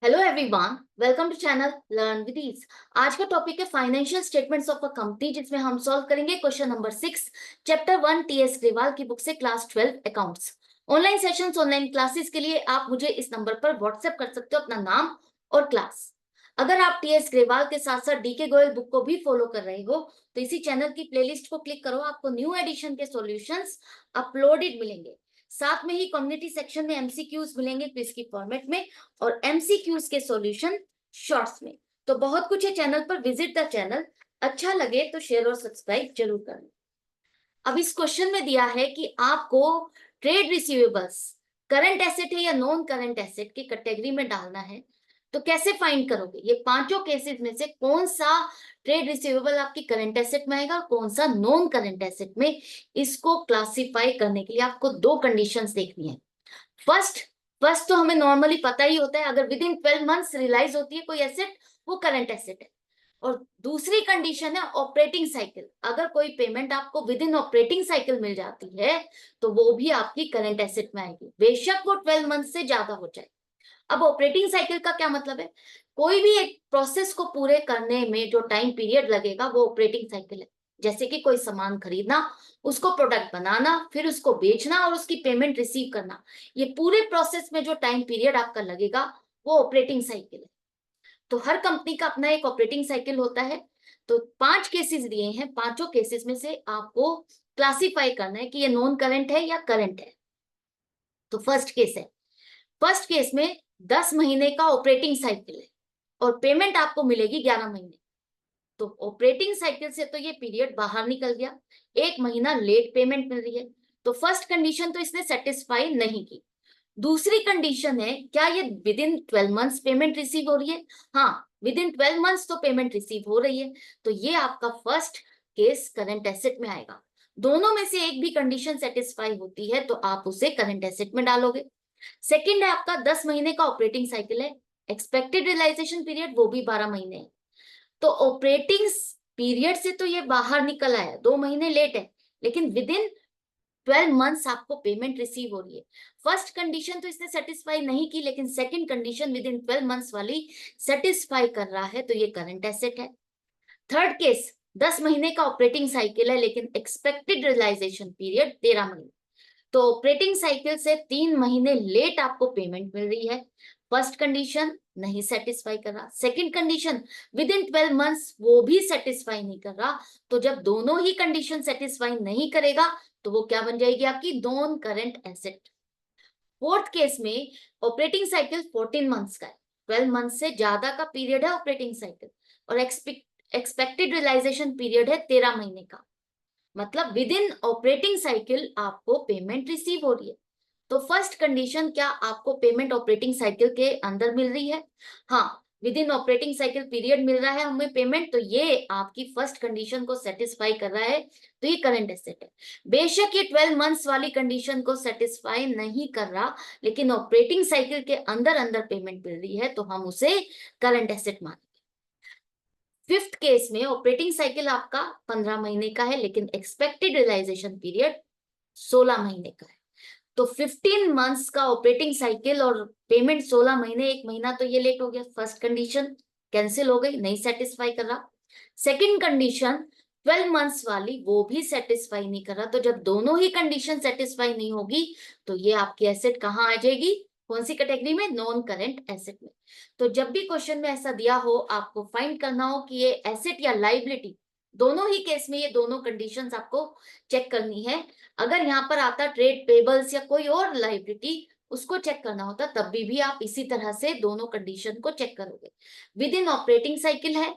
Hello everyone, welcome to channel learn with ease. आज का topic है financial statements of a company, जिसमें हम सॉल्व करेंगे question number 6 chapter 1 TS Grewal की बुक से class 12 accounts. Online sessions, online classes के लिए आप मुझे इस नंबर पर व्हाट्सएप कर सकते हो अपना नाम और क्लास। अगर आप टीएस ग्रेवाल के साथ साथ डीके गोयल बुक को भी फॉलो कर रहे हो तो इसी चैनल की प्लेलिस्ट को क्लिक करो, आपको न्यू एडिशन के सॉल्यूशंस अपलोडेड मिलेंगे। साथ में ही कम्युनिटी सेक्शन में एमसीक्यूज मिलेंगे क्विज की फॉर्मेट में और एमसीक्यूज के सॉल्यूशन शॉर्ट्स में। तो बहुत कुछ है चैनल पर, विजिट द चैनल। अच्छा लगे तो शेयर और सब्सक्राइब जरूर करें। अब इस क्वेश्चन में दिया है कि आपको ट्रेड रिसीवेबल्स करंट एसेट है या नॉन करंट एसेट की कैटेगरी में डालना है। तो कैसे फाइंड करोगे? ये पांचों केसेस में से कौन सा ट्रेड रिसीवेबल आपकी करंट एसेट में आएगा और कौन सा नॉन करंट एसेट में? इसको क्लासिफाई करने के लिए आपको दो कंडीशंस देखनी है। फर्स्ट फर्स्ट तो हमें नॉर्मली पता ही होता है, अगर विद इन 12 मंथ्स रियलाइज होती है कोई एसेट, वो करंट एसेट है। और दूसरी कंडीशन है ऑपरेटिंग साइकिल। अगर कोई पेमेंट आपको विद इन ऑपरेटिंग साइकिल मिल जाती है तो वो भी आपकी करंट एसेट में आएगी, बेशक वो 12 मंथ से ज्यादा हो जाए। अब ऑपरेटिंग साइकिल का क्या मतलब है? कोई भी एक प्रोसेस को पूरे करने में जो टाइम पीरियड लगेगा वो ऑपरेटिंग साइकिल है। जैसे कि कोई सामान खरीदना, उसको प्रोडक्ट बनाना, फिर उसको बेचना और उसकी पेमेंट रिसीव करना, ये पूरे प्रोसेस में जो टाइम पीरियड आपका लगेगा वो ऑपरेटिंग साइकिल है। तो हर कंपनी का अपना एक ऑपरेटिंग साइकिल होता है। तो 5 केसेस दिए हैं, पांचों केसेस में से आपको क्लासिफाई करना है कि ये नॉन करंट है या करंट है। तो फर्स्ट केस है, फर्स्ट केस में 10 महीने का ऑपरेटिंग साइकिल है और पेमेंट आपको मिलेगी 11 महीने। तो ऑपरेटिंग साइकिल से तो ये पीरियड बाहर निकल गया, एक महीना लेट पेमेंट मिल रही है। तो फर्स्ट कंडीशन तो इसने सेटिस्फाई नहीं की। दूसरी कंडीशन है, क्या ये with in 12 months payment receive हो रही है? हाँ, विद इन 12 मंथ्स तो पेमेंट रिसीव हो रही है। तो ये आपका फर्स्ट केस करंट एसेट में आएगा। दोनों में से एक भी कंडीशन सेटिस्फाई होती है तो आप उसे करंट एसेट में डालोगे। सेकंड है आपका 10 महीने का ऑपरेटिंग साइकिल है, एक्सपेक्टेड रियलाइजेशन पीरियड वो भी 12 महीने है। तो ऑपरेटिंग पीरियड से तो ये बाहर निकल आया, 2 महीने लेट है, लेकिन विद इन 12 मंथ्स आपको पेमेंट रिसीव हो रही है। फर्स्ट कंडीशन तो इसने सेटिस्फाई नहीं की, लेकिन second condition with in 12 months वाली सेटिस्फाई कर रहा है, तो ये करंट एसेट है। थर्ड केस, 10 महीने का ऑपरेटिंग साइकिल है लेकिन एक्सपेक्टेड रियलाइजेशन पीरियड 13 महीने। तो ऑपरेटिंग साइकिल से 3 महीने लेट आपको पेमेंट मिल रही है। फर्स्ट कंडीशन नहीं सेटिस्फाई कर रहा, second condition with in 12 months वो भी सेटिस्फाई नहीं कर रहा। तो जब दोनों ही कंडीशन सेटिस्फाई नहीं करेगा तो वो क्या बन जाएगी? आपकी non current asset. Fourth case में ऑपरेटिंग साइकिल 14 मंथ्स का है, 12 मंथ से ज्यादा का पीरियड है ऑपरेटिंग साइकिल, और एक्सपेक्टेड रियलाइजेशन पीरियड है 13 महीने का। मतलब विद इन ऑपरेटिंग साइकिल आपको पेमेंट रिसीव हो रही है। तो फर्स्ट कंडीशन, क्या आपको पेमेंट ऑपरेटिंग साइकिल के अंदर मिल रही है? हाँ, within operating cycle period मिल रहा है हमें पेमेंट, तो ये आपकी फर्स्ट कंडीशन को सेटिस्फाई कर रहा है, तो ये करंट एसेट है। बेशक ये 12 मंथ्स वाली कंडीशन को सेटिस्फाई नहीं कर रहा, लेकिन ऑपरेटिंग साइकिल के अंदर अंदर पेमेंट मिल रही है तो हम उसे करंट एसेट मानेंगे। फिफ्थ केस में ऑपरेटिंग साइकिल आपका 15 महीने का है लेकिन एक्सपेक्टेड रियलाइजेशन पीरियड 16 महीने का है। तो 15 मंथ्स का ऑपरेटिंग साइकिल और पेमेंट 16 महीने, एक महीना तो ये लेट हो गया। फर्स्ट कंडीशन कैंसिल हो गई, नहीं सेटिस्फाई कर रहा। सेकंड कंडीशन 12 मंथ्स वाली, वो भी सेटिस्फाई नहीं कर रहा। तो जब दोनों ही कंडीशन सेटिस्फाई नहीं होगी तो ये आपकी एसेट कहाँ आ जाएगी? कौन सी कैटेगरी में? नॉन करंट एसेट में। तो जब भी क्वेश्चन में ऐसा दिया हो, आपको फाइंड करना हो कि ये एसेट या लाइबिलिटी, दोनों ही केस में ये दोनों कंडीशंस आपको चेक करनी है। अगर यहाँ पर आता ट्रेड पेबल्स या कोई और लाइबिलिटी, उसको चेक करना होता, तब भी आप इसी तरह से दोनों कंडीशन को चेक करोगे। विद इन ऑपरेटिंग साइकिल है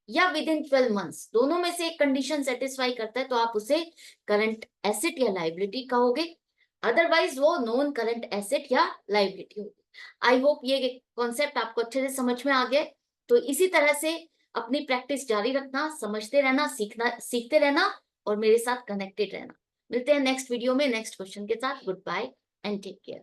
या विद इन 12 मंथ्स, दोनों में से एक कंडीशन सेटिस्फाई करता है तो आप उसे करंट एसेट या लाइबिलिटी कहोगे, अदरवाइज वो नॉन करंट एसेट या लाइबिलिटी होगी। आई होप ये कॉन्सेप्ट आपको अच्छे से समझ में आ गया। तो इसी तरह से अपनी प्रैक्टिस जारी रखना, समझते रहना, सीखते रहना और मेरे साथ कनेक्टेड रहना। मिलते हैं नेक्स्ट वीडियो में नेक्स्ट क्वेश्चन के साथ। Goodbye and take care.